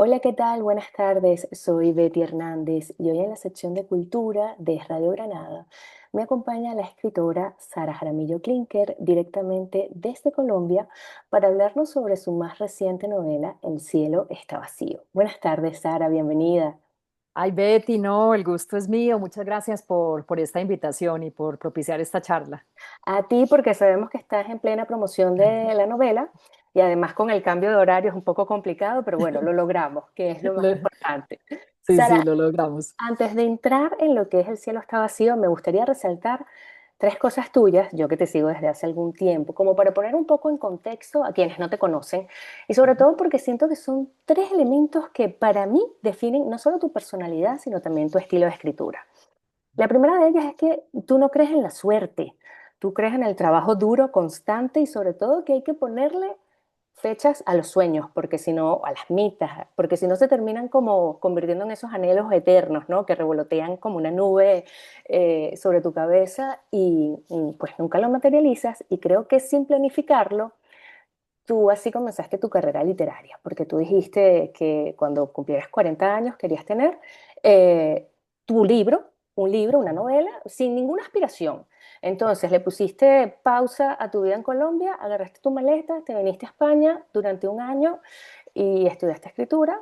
Hola, ¿qué tal? Buenas tardes. Soy Betty Hernández y hoy en la sección de Cultura de Radio Granada me acompaña la escritora Sara Jaramillo Klinker directamente desde Colombia para hablarnos sobre su más reciente novela, El cielo está vacío. Buenas tardes, Sara, bienvenida. Ay, Betty, no, el gusto es mío. Muchas gracias por esta invitación y por propiciar esta charla. A ti porque sabemos que estás en plena promoción de la novela y además con el cambio de horario es un poco complicado, pero bueno, lo logramos, que es lo más Lo- importante. Sí, Sara, sí, lo logramos. antes de entrar en lo que es El cielo está vacío, me gustaría resaltar tres cosas tuyas, yo que te sigo desde hace algún tiempo, como para poner un poco en contexto a quienes no te conocen, y sobre todo porque siento que son tres elementos que para mí definen no solo tu personalidad, sino también tu estilo de escritura. La primera de ellas es que tú no crees en la suerte, tú crees en el trabajo duro, constante y sobre todo que hay que ponerle fechas a los sueños, porque si no, a las metas, porque si no se terminan como convirtiendo en esos anhelos eternos, ¿no? Que revolotean como una nube sobre tu cabeza y pues nunca lo materializas y creo que sin planificarlo, tú así comenzaste tu carrera literaria, porque tú dijiste que cuando cumplieras 40 años querías tener eh, tu libro, un libro, una novela, sin ninguna aspiración. Entonces le pusiste pausa a tu vida en Colombia, agarraste tu maleta, te viniste a España durante un año y estudiaste escritura,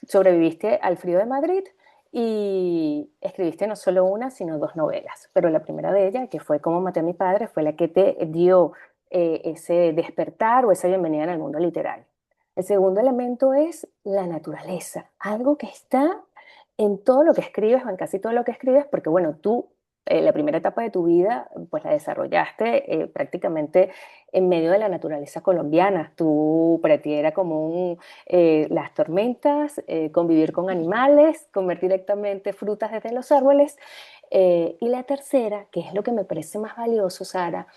sobreviviste al frío de Madrid y escribiste no solo una, sino dos novelas. Pero la primera de ellas, que fue Cómo maté a mi padre, fue la que te dio ese despertar o esa bienvenida en el mundo literario. El segundo elemento es la naturaleza, algo que está en todo lo que escribes o en casi todo lo que escribes, porque bueno, tú la primera etapa de tu vida pues la desarrollaste prácticamente en medio de la naturaleza colombiana. Tú para ti era como las tormentas, convivir con animales, comer directamente frutas desde los árboles. Y la tercera, que es lo que me parece más valioso, Sara,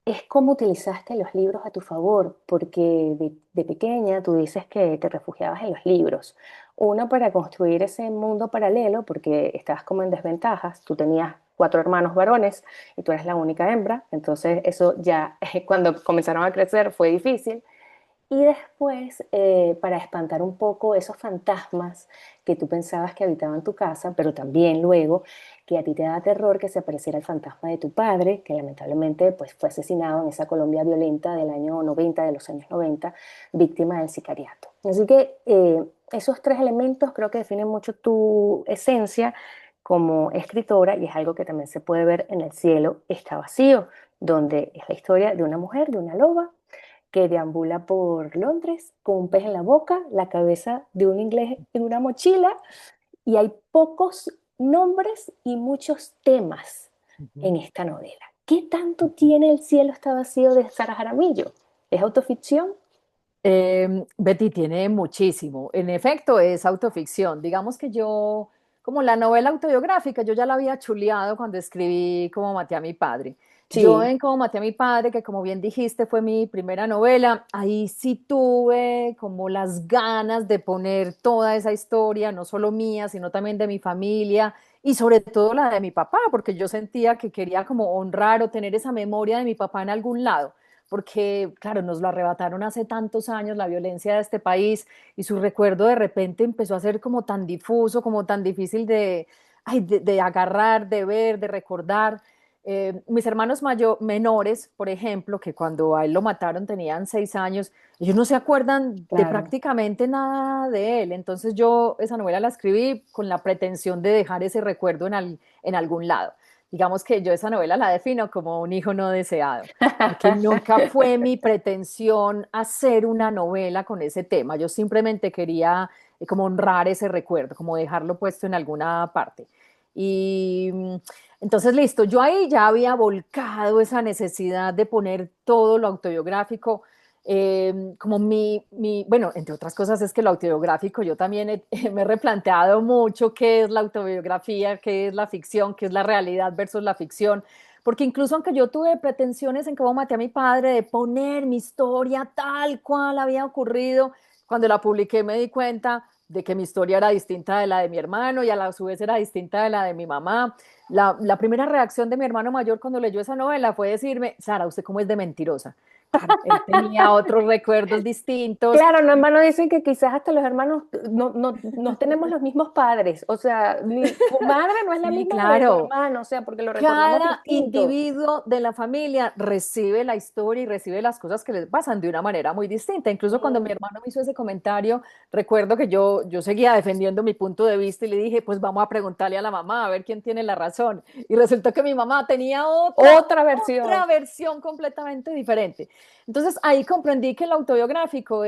es cómo utilizaste los libros a tu favor, porque de pequeña tú dices que te refugiabas en los libros. Uno, para construir ese mundo paralelo, porque estabas como en desventajas. Tú tenías cuatro hermanos varones y tú eres la única hembra, entonces eso ya cuando comenzaron a crecer fue difícil. Y después, para espantar un poco esos fantasmas que tú pensabas que habitaban tu casa, pero también luego que a ti te da terror que se apareciera el fantasma de tu padre, que lamentablemente pues, fue asesinado en esa Colombia violenta del año 90, de los años 90, víctima del sicariato. Así que esos tres elementos creo que definen mucho tu esencia como escritora y es algo que también se puede ver en El cielo está vacío, donde es la historia de una mujer, de una loba que deambula por Londres con un pez en la boca, la cabeza de un inglés en una mochila y hay pocos nombres y muchos temas Ujú. en esta novela. ¿Qué tanto tiene El cielo está vacío de Sara Jaramillo? ¿Es autoficción? Betty tiene muchísimo. En efecto, es autoficción. Digamos que yo, como la novela autobiográfica, yo ya la había chuleado cuando escribí Cómo maté a mi padre. Yo Sí, en Cómo maté a mi padre, que como bien dijiste fue mi primera novela, ahí sí tuve como las ganas de poner toda esa historia, no solo mía, sino también de mi familia y sobre todo la de mi papá, porque yo sentía que quería como honrar o tener esa memoria de mi papá en algún lado porque, claro, nos lo arrebataron hace tantos años la violencia de este país y su recuerdo de repente empezó a ser como tan difuso, como tan difícil de agarrar, de ver, de recordar. Mis hermanos menores, por ejemplo, que cuando a él lo mataron tenían 6 años, ellos no se acuerdan de claro. prácticamente nada de él. Entonces yo esa novela la escribí con la pretensión de dejar ese recuerdo en algún lado. Digamos que yo esa novela la defino como un hijo no deseado porque nunca fue mi pretensión hacer una novela con ese tema. Yo simplemente quería como honrar ese recuerdo, como dejarlo puesto en alguna parte. Y entonces, listo, yo ahí ya había volcado esa necesidad de poner todo lo autobiográfico. Como bueno, entre otras cosas es que lo autobiográfico yo también me he replanteado mucho qué es la autobiografía, qué es la ficción, qué es la realidad versus la ficción porque incluso aunque yo tuve pretensiones en cómo maté a mi padre, de poner mi historia tal cual había ocurrido, cuando la publiqué me di cuenta de que mi historia era distinta de la de mi hermano y a la su vez era distinta de la de mi mamá. la primera reacción de mi hermano mayor cuando leyó esa novela fue decirme, Sara, ¿usted cómo es de mentirosa? Claro, él tenía otros recuerdos distintos. Claro, no, hermano, dicen que quizás hasta los hermanos no tenemos los mismos padres. O sea, tu madre no es la Sí, misma de tu claro. hermano, o sea, porque lo recordamos Cada distinto. individuo de la familia recibe la historia y recibe las cosas que les pasan de una manera muy distinta. Incluso cuando mi Mm. hermano me hizo ese comentario, recuerdo que yo seguía defendiendo mi punto de vista y le dije, pues vamos a preguntarle a la mamá a ver quién tiene la razón. Y resultó que mi mamá tenía Otra otra versión. versión completamente diferente. Entonces ahí comprendí que el autobiográfico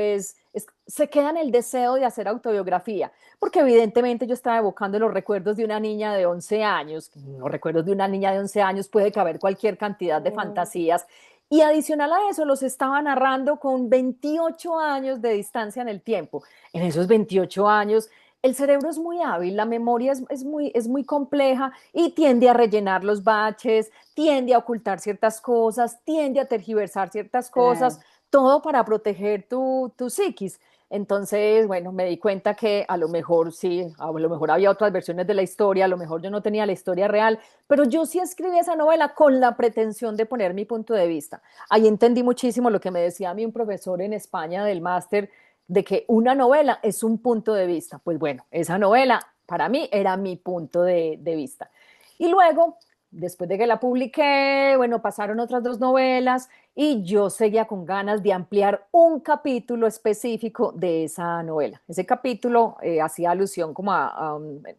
se queda en el deseo de hacer autobiografía porque evidentemente yo estaba evocando los recuerdos de una niña de 11 años, en los recuerdos de una niña de 11 años puede caber cualquier cantidad de Mm, fantasías, y adicional a eso los estaba narrando con 28 años de distancia en el tiempo. En esos 28 años el cerebro es muy hábil, la memoria es muy compleja y tiende a rellenar los baches, tiende a ocultar ciertas cosas, tiende a tergiversar ciertas cosas, claro. todo para proteger tu psiquis. Entonces, bueno, me di cuenta que a lo mejor sí, a lo mejor había otras versiones de la historia, a lo mejor yo no tenía la historia real, pero yo sí escribí esa novela con la pretensión de poner mi punto de vista. Ahí entendí muchísimo lo que me decía a mí un profesor en España del máster, de que una novela es un punto de vista. Pues bueno, esa novela para mí era mi punto de vista. Y luego, después de que la publiqué, bueno, pasaron otras dos novelas y yo seguía con ganas de ampliar un capítulo específico de esa novela. Ese capítulo hacía alusión como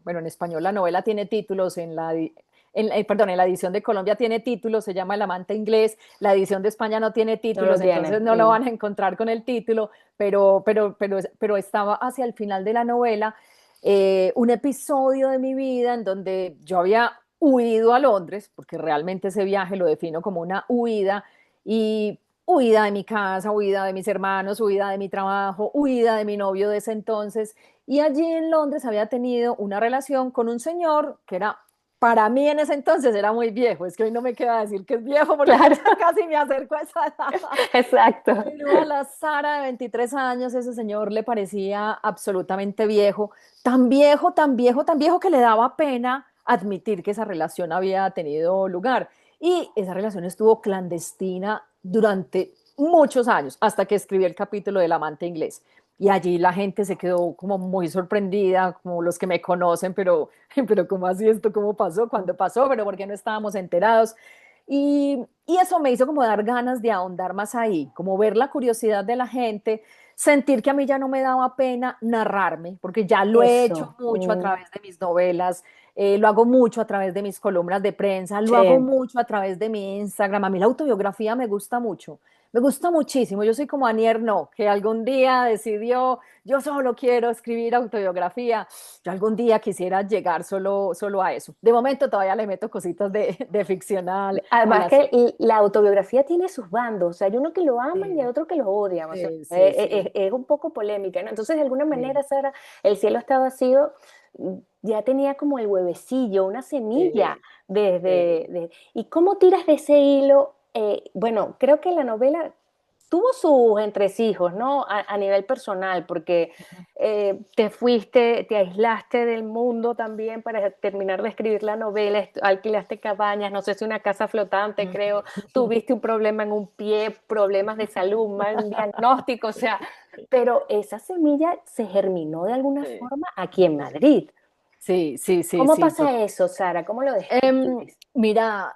bueno, en español la novela tiene títulos, perdón, en la edición de Colombia tiene títulos, se llama El amante inglés, la edición de España no tiene No lo títulos, tiene. entonces no lo van a encontrar con el título, pero estaba hacia el final de la novela un episodio de mi vida en donde yo había huido a Londres, porque realmente ese viaje lo defino como una huida, y huida de mi casa, huida de mis hermanos, huida de mi trabajo, huida de mi novio de ese entonces. Y allí en Londres había tenido una relación con un señor que era, para mí en ese entonces era muy viejo. Es que hoy no me queda decir que es viejo porque yo Claro, ya casi me acerco a esa edad. exacto. Pero a la Sara de 23 años ese señor le parecía absolutamente viejo, tan viejo, tan viejo, tan viejo que le daba pena admitir que esa relación había tenido lugar. Y esa relación estuvo clandestina durante muchos años, hasta que escribí el capítulo del amante inglés. Y allí la gente se quedó como muy sorprendida, como los que me conocen, pero ¿cómo así esto? ¿Cómo pasó? ¿Cuándo pasó? ¿Pero por qué no estábamos enterados? Y eso me hizo como dar ganas de ahondar más ahí, como ver la curiosidad de la gente, sentir que a mí ya no me daba pena narrarme, porque ya lo he hecho Eso. mucho a través de mis novelas, lo hago mucho a través de mis columnas de prensa, lo hago Sí. mucho a través de mi Instagram. A mí la autobiografía me gusta mucho, me gusta muchísimo. Yo soy como Anier No, que algún día decidió, yo solo quiero escribir autobiografía. Yo algún día quisiera llegar solo a eso. De momento todavía le meto cositas de ficcional a Además las... que la autobiografía tiene sus bandos, o sea, hay uno que lo ama y hay Sí, otro que lo odia, o sea, sí, sí, sí, es un poco polémica, ¿no? Entonces, de alguna sí, manera, Sara, el cielo está vacío, ya tenía como el huevecillo, una semilla sí, sí. ¿y cómo tiras de ese hilo? Bueno, creo que la novela tuvo sus entresijos, ¿no? A nivel personal, porque te fuiste, te aislaste del mundo también para terminar de escribir la novela, alquilaste cabañas, no sé si una casa flotante, creo, tuviste un problema en un pie, problemas de salud, un mal diagnóstico, o sea, pero esa semilla se germinó de alguna Sí, forma aquí en Madrid. sí, sí, sí, ¿Cómo sí, pasa eso, Sara? ¿Cómo lo Em, describes? mira,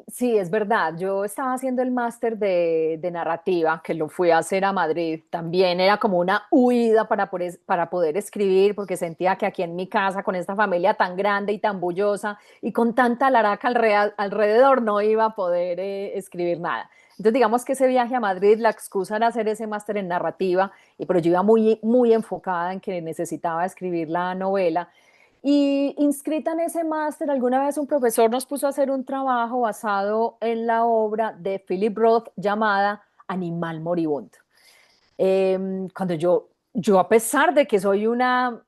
sí, es verdad. Yo estaba haciendo el máster de narrativa, que lo fui a hacer a Madrid. También era como una huida para poder escribir, porque sentía que aquí en mi casa, con esta familia tan grande y tan bullosa y con tanta laraca alrededor, no iba a poder escribir nada. Entonces, digamos que ese viaje a Madrid, la excusa era hacer ese máster en narrativa, pero yo iba muy, muy enfocada en que necesitaba escribir la novela. Y inscrita en ese máster, alguna vez un profesor nos puso a hacer un trabajo basado en la obra de Philip Roth llamada Animal Moribundo. Cuando yo a pesar de que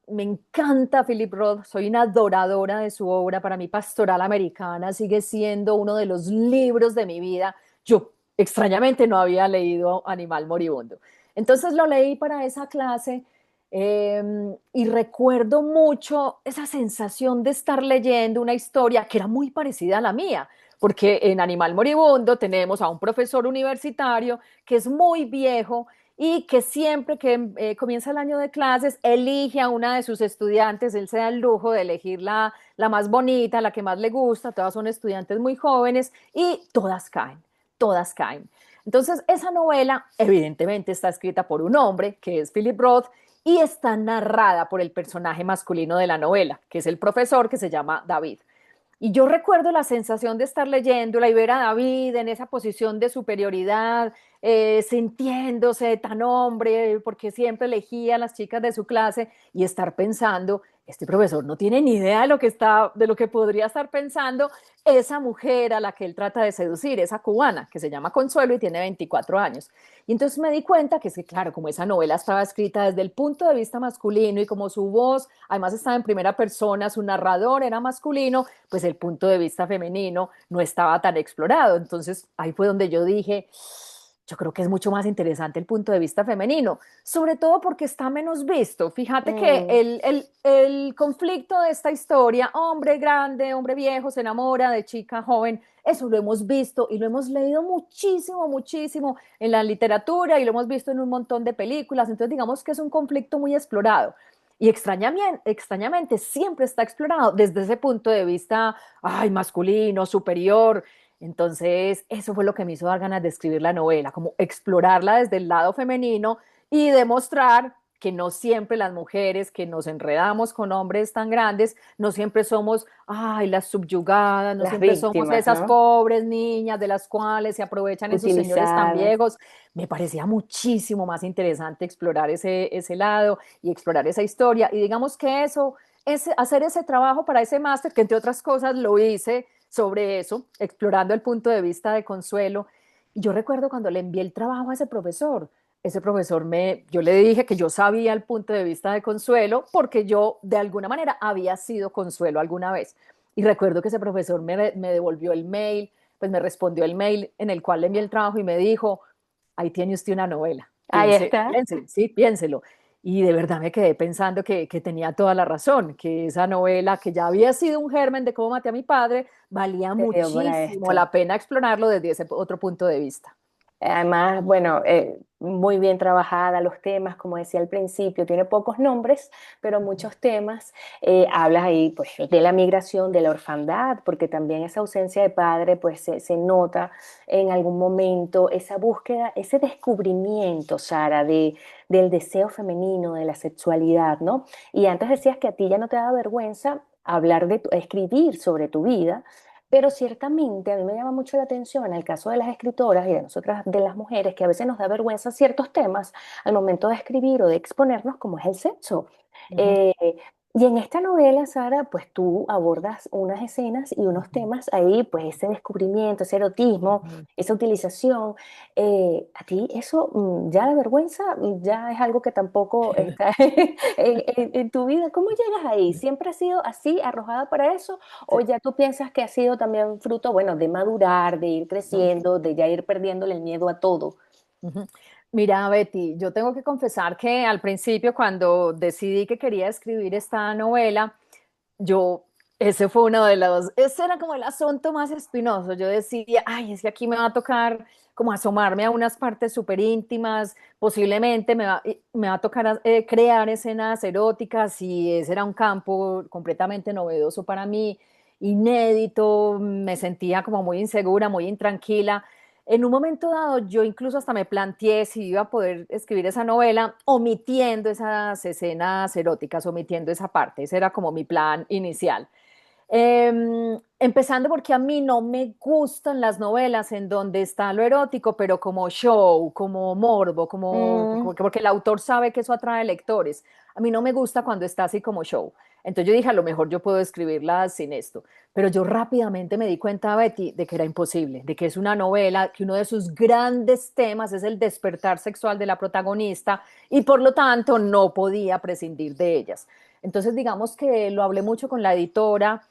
me encanta Philip Roth, soy una adoradora de su obra, para mí Pastoral Americana sigue siendo uno de los libros de mi vida, yo extrañamente no había leído Animal Moribundo. Entonces lo leí para esa clase Y recuerdo mucho esa sensación de estar leyendo una historia que era muy parecida a la mía, porque en Animal Moribundo tenemos a un profesor universitario que es muy viejo y que siempre que comienza el año de clases elige a una de sus estudiantes, él se da el lujo de elegir la más bonita, la que más le gusta, todas son estudiantes muy jóvenes y todas caen, todas caen. Entonces, esa novela evidentemente está escrita por un hombre, que es Philip Roth, y está narrada por el personaje masculino de la novela, que es el profesor que se llama David. Y yo recuerdo la sensación de estar leyéndola y ver a David en esa posición de superioridad, sintiéndose tan hombre, porque siempre elegía a las chicas de su clase y estar pensando, este profesor no tiene ni idea de lo que podría estar pensando esa mujer a la que él trata de seducir, esa cubana que se llama Consuelo y tiene 24 años. Y entonces me di cuenta que es que, claro, como esa novela estaba escrita desde el punto de vista masculino y como su voz, además estaba en primera persona, su narrador era masculino, pues el punto de vista femenino no estaba tan explorado. Entonces ahí fue donde yo dije, yo creo que es mucho más interesante el punto de vista femenino, sobre todo porque está menos visto. Fíjate que Mm, el conflicto de esta historia, hombre grande, hombre viejo, se enamora de chica joven, eso lo hemos visto y lo hemos leído muchísimo, muchísimo en la literatura y lo hemos visto en un montón de películas. Entonces digamos que es un conflicto muy explorado. Y extrañamente siempre está explorado desde ese punto de vista, ay, masculino, superior. Entonces, eso fue lo que me hizo dar ganas de escribir la novela, como explorarla desde el lado femenino y demostrar que no siempre las mujeres que nos enredamos con hombres tan grandes, no siempre somos, ay, las subyugadas, no las siempre somos víctimas, esas ¿no? pobres niñas de las cuales se aprovechan esos señores tan Utilizadas. viejos. Me parecía muchísimo más interesante explorar ese lado y explorar esa historia. Y digamos que eso, hacer ese trabajo para ese máster, que entre otras cosas lo hice sobre eso, explorando el punto de vista de Consuelo. Y yo recuerdo cuando le envié el trabajo a ese profesor yo le dije que yo sabía el punto de vista de Consuelo porque yo de alguna manera había sido Consuelo alguna vez. Y recuerdo que ese profesor me devolvió el mail, pues me respondió el mail en el cual le envié el trabajo y me dijo, ahí tiene usted una novela, Ahí está. piénselo, sí, piénselo. Y de verdad me quedé pensando que tenía toda la razón, que esa novela, que ya había sido un germen de cómo maté a mi padre, valía Te dio para muchísimo esto. la pena explorarlo desde ese otro punto de vista. Además, bueno, muy bien trabajada los temas, como decía al principio, tiene pocos nombres, pero muchos temas. Hablas ahí, pues, de la migración, de la orfandad, porque también esa ausencia de padre, pues, se nota en algún momento, esa búsqueda, ese descubrimiento, Sara, del deseo femenino, de la sexualidad, ¿no? Y antes decías que a ti ya no te da vergüenza hablar escribir sobre tu vida. Pero ciertamente a mí me llama mucho la atención el caso de las escritoras y de nosotras, de las mujeres, que a veces nos da vergüenza ciertos temas al momento de escribir o de exponernos, como es el sexo. Uh -huh, Eh, y en esta novela, Sara, pues tú abordas unas escenas y uh unos -huh, temas ahí, pues ese descubrimiento, ese erotismo, uh -huh. esa utilización. ¿A ti eso ya la vergüenza ya es algo que tampoco está en tu vida? ¿Cómo llegas ahí? ¿Siempre has sido así, arrojada para eso? ¿O ya tú piensas que ha sido también fruto, bueno, de madurar, de ir creciendo, de ya ir perdiéndole el miedo a todo? Ujú. Mira, Betty, yo tengo que confesar que al principio, cuando decidí que quería escribir esta novela, yo, ese fue uno de los, ese era como el asunto más espinoso. Yo decía, ay, es que aquí me va a tocar como asomarme a unas partes súper íntimas, posiblemente me va a tocar crear escenas eróticas y ese era un campo completamente novedoso para mí, inédito, me sentía como muy insegura, muy intranquila. En un momento dado, yo incluso hasta me planteé si iba a poder escribir esa novela omitiendo esas escenas eróticas, omitiendo esa parte. Ese era como mi plan inicial. Empezando porque a mí no me gustan las novelas en donde está lo erótico, pero como show, como morbo, Mm, porque el autor sabe que eso atrae lectores. A mí no me gusta cuando está así como show. Entonces yo dije, a lo mejor yo puedo escribirla sin esto. Pero yo rápidamente me di cuenta, Betty, de que era imposible, de que es una novela, que uno de sus grandes temas es el despertar sexual de la protagonista y por lo tanto no podía prescindir de ellas. Entonces digamos que lo hablé mucho con la editora,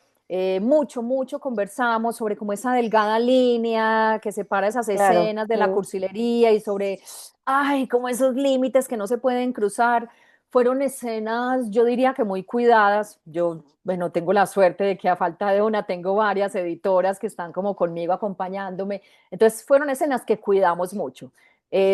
mucho conversamos sobre como esa delgada línea que separa esas claro. escenas de la Mm. cursilería y sobre, ay, como esos límites que no se pueden cruzar. fueron escenas, yo diría que muy cuidadas. Yo, bueno, tengo la suerte de que a falta de una tengo varias editoras que están como conmigo acompañándome. Entonces fueron escenas que cuidamos mucho.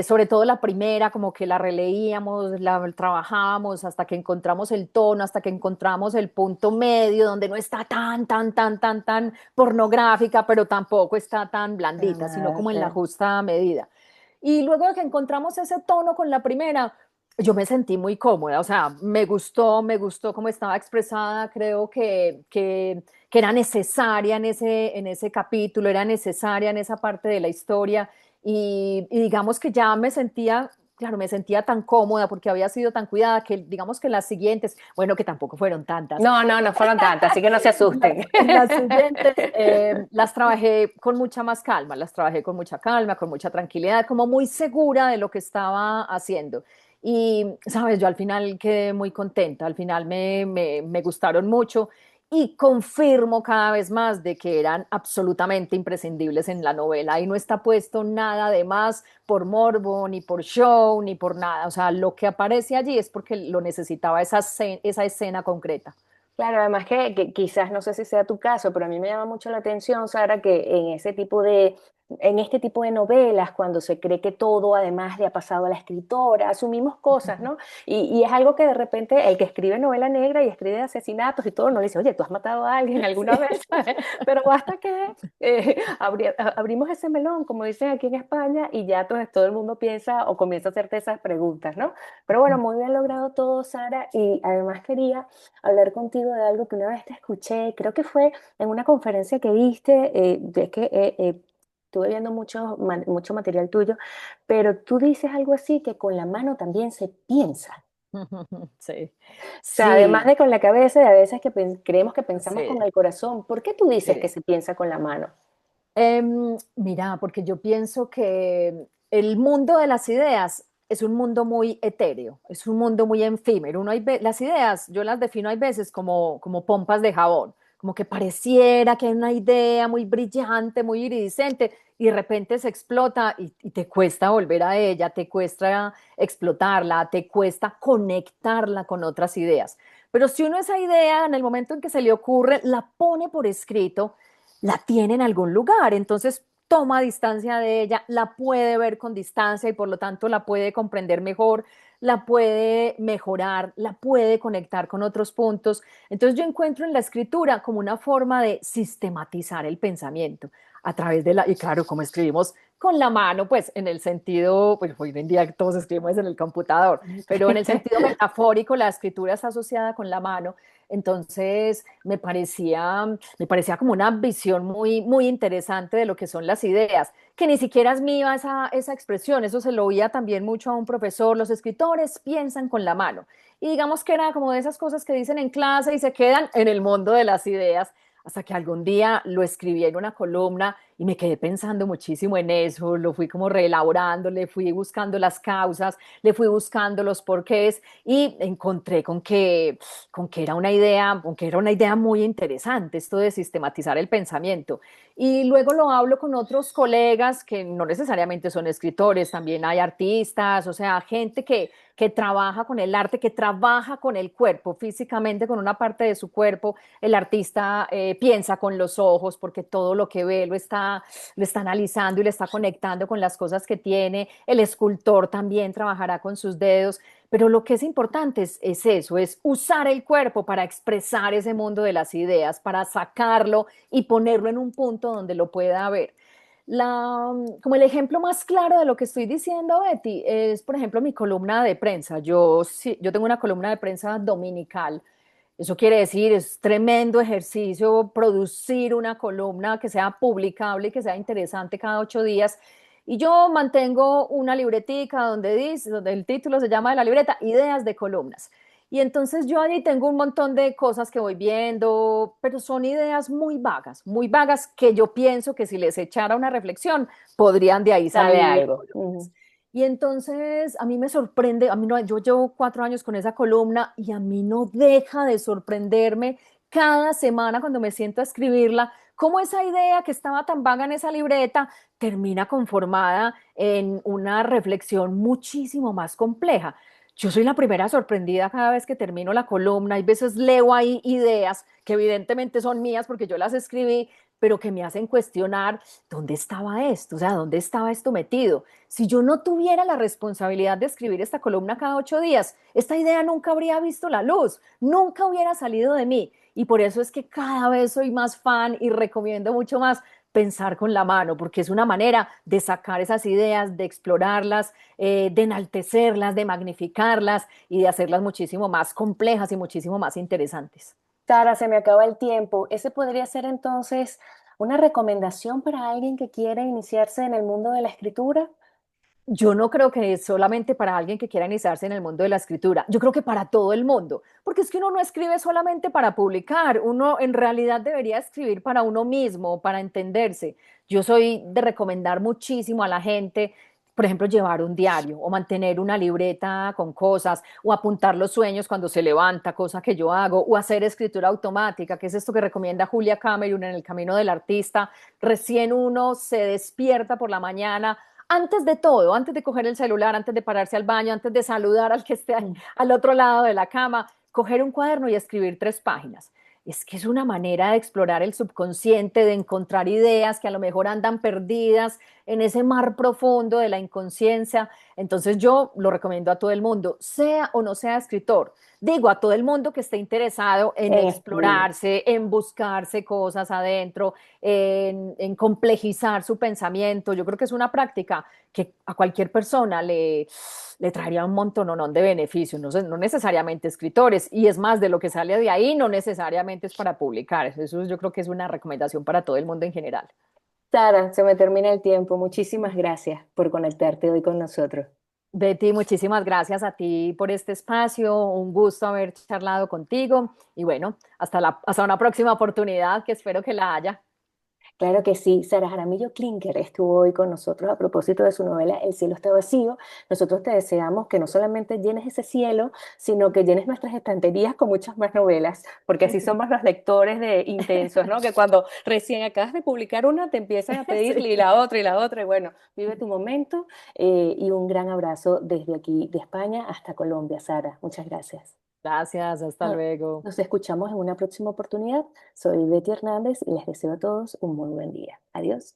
Sobre todo la primera, como que la releíamos, la trabajábamos hasta que encontramos el tono, hasta que encontramos el punto medio, donde no está tan pornográfica, pero tampoco está tan blandita, sino Ah, como en la ok. justa medida. Y luego de que encontramos ese tono con la primera, yo me sentí muy cómoda, o sea, me gustó cómo estaba expresada, creo que era necesaria en ese capítulo, era necesaria en esa parte de la historia y digamos que ya me sentía, claro, me sentía tan cómoda porque había sido tan cuidada que digamos que las siguientes, bueno, que tampoco fueron tantas, No, no, no fueron tantas, así que no se asusten. las siguientes las trabajé con mucha más calma, las trabajé con mucha calma, con mucha tranquilidad, como muy segura de lo que estaba haciendo. Y, sabes, yo al final quedé muy contenta, al final me gustaron mucho y confirmo cada vez más de que eran absolutamente imprescindibles en la novela. Ahí no está puesto nada de más por morbo, ni por show, ni por nada. O sea, lo que aparece allí es porque lo necesitaba esa escena concreta. Claro, además que quizás no sé si sea tu caso, pero a mí me llama mucho la atención, Sara, que en este tipo de novelas, cuando se cree que todo además le ha pasado a la escritora, asumimos cosas, ¿no? Y es algo que de repente el que escribe novela negra y escribe asesinatos y todo, no le dice, oye, ¿tú has matado a alguien alguna vez? Pero basta que abrimos ese melón, como dicen aquí en España, y ya todo el mundo piensa o comienza a hacerte esas preguntas, ¿no? Pero bueno, muy bien logrado todo, Sara, y además quería hablar contigo de algo que una vez te escuché, creo que fue en una conferencia que diste, es que estuve viendo mucho material tuyo, pero tú dices algo así que con la mano también se piensa. Sí, O sea, además sí, de con la cabeza, y a veces que creemos que pensamos sí, con el corazón, ¿por qué tú dices que sí. se piensa con la mano? Mira, porque yo pienso que el mundo de las ideas es un mundo muy etéreo, es un mundo muy efímero. Las ideas, yo las defino hay veces como pompas de jabón, como que pareciera que hay una idea muy brillante, muy iridiscente, y de repente se explota y te cuesta volver a ella, te cuesta explotarla, te cuesta conectarla con otras ideas. Pero si uno esa idea, en el momento en que se le ocurre, la pone por escrito, la tiene en algún lugar, entonces toma distancia de ella, la puede ver con distancia y por lo tanto la puede comprender mejor, la puede mejorar, la puede conectar con otros puntos. Entonces yo encuentro en la escritura como una forma de sistematizar el pensamiento a través de y claro, como escribimos con la mano, pues en el sentido, pues hoy en día todos escribimos en el computador, pero en el sentido metafórico la escritura está asociada con la mano. Entonces me parecía como una visión muy interesante de lo que son las ideas, que ni siquiera es mía esa expresión, eso se lo oía también mucho a un profesor, los escritores piensan con la mano. Y digamos que era como de esas cosas que dicen en clase y se quedan en el mundo de las ideas, hasta que algún día lo escribí en una columna y me quedé pensando muchísimo en eso, lo fui como reelaborando, le fui buscando las causas, le fui buscando los porqués y encontré con que era una idea, aunque era una idea muy interesante, esto de sistematizar el pensamiento. Y luego lo hablo con otros colegas que no necesariamente son escritores, también hay artistas, o sea, gente que trabaja con el arte, que trabaja con el cuerpo, físicamente con una parte de su cuerpo. El artista piensa con los ojos porque todo lo que ve lo está analizando y le está conectando con las cosas que tiene. El escultor también trabajará con sus dedos. Pero lo que es importante es eso, es usar el cuerpo para expresar ese mundo de las ideas, para sacarlo y ponerlo en un punto donde lo pueda ver. Como el ejemplo más claro de lo que estoy diciendo, Betty, es, por ejemplo, mi columna de prensa. Yo tengo una columna de prensa dominical. Eso quiere decir, es tremendo ejercicio producir una columna que sea publicable y que sea interesante cada 8 días. Y yo mantengo una libretica donde el título se llama de la libreta, Ideas de columnas. Y entonces yo ahí tengo un montón de cosas que voy viendo, pero son ideas muy vagas que yo pienso que si les echara una reflexión, podrían de ahí Sale salir algo. columnas. Y entonces a mí me sorprende, a mí no, yo llevo 4 años con esa columna y a mí no deja de sorprenderme cada semana cuando me siento a escribirla, cómo esa idea que estaba tan vaga en esa libreta termina conformada en una reflexión muchísimo más compleja. Yo soy la primera sorprendida cada vez que termino la columna. Hay veces leo ahí ideas que evidentemente son mías porque yo las escribí, pero que me hacen cuestionar dónde estaba esto, o sea, dónde estaba esto metido. Si yo no tuviera la responsabilidad de escribir esta columna cada 8 días, esta idea nunca habría visto la luz, nunca hubiera salido de mí. Y por eso es que cada vez soy más fan y recomiendo mucho más pensar con la mano, porque es una manera de sacar esas ideas, de explorarlas, de enaltecerlas, de magnificarlas y de hacerlas muchísimo más complejas y muchísimo más interesantes. Sara, se me acaba el tiempo. ¿Ese podría ser entonces una recomendación para alguien que quiere iniciarse en el mundo de la escritura? Yo no creo que es solamente para alguien que quiera iniciarse en el mundo de la escritura, yo creo que para todo el mundo, porque es que uno no escribe solamente para publicar, uno en realidad debería escribir para uno mismo, para entenderse. Yo soy de recomendar muchísimo a la gente, por ejemplo, llevar un diario o mantener una libreta con cosas o apuntar los sueños cuando se levanta, cosa que yo hago, o hacer escritura automática, que es esto que recomienda Julia Cameron en El Camino del Artista. Recién uno se despierta por la mañana, antes de todo, antes de coger el celular, antes de pararse al baño, antes de saludar al que esté al otro lado de la cama, coger un cuaderno y escribir 3 páginas. Es que es una manera de explorar el subconsciente, de encontrar ideas que a lo mejor andan perdidas en ese mar profundo de la inconsciencia. Entonces yo lo recomiendo a todo el mundo, sea o no sea escritor. Digo, a todo el mundo que esté interesado en En escribir. explorarse, en buscarse cosas adentro, en complejizar su pensamiento. Yo creo que es una práctica que a cualquier persona le traería un montón de beneficios, no, no necesariamente escritores, y es más de lo que sale de ahí, no necesariamente es para publicar. Eso yo creo que es una recomendación para todo el mundo en general. Sara, se me termina el tiempo. Muchísimas gracias por conectarte hoy con nosotros. Betty, muchísimas gracias a ti por este espacio, un gusto haber charlado contigo y bueno, hasta una próxima oportunidad que espero que la haya. Claro que sí, Sara Jaramillo Klinker estuvo hoy con nosotros a propósito de su novela El cielo está vacío. Nosotros te deseamos que no solamente llenes ese cielo, sino que llenes nuestras estanterías con muchas más novelas, porque así somos los lectores de intensos, ¿no? Que cuando recién acabas de publicar una, te empiezan a pedir Sí. y la otra, y bueno, vive tu momento y un gran abrazo desde aquí, de España hasta Colombia, Sara. Muchas gracias. Gracias, hasta Ah, luego. nos escuchamos en una próxima oportunidad. Soy Betty Hernández y les deseo a todos un muy buen día. Adiós.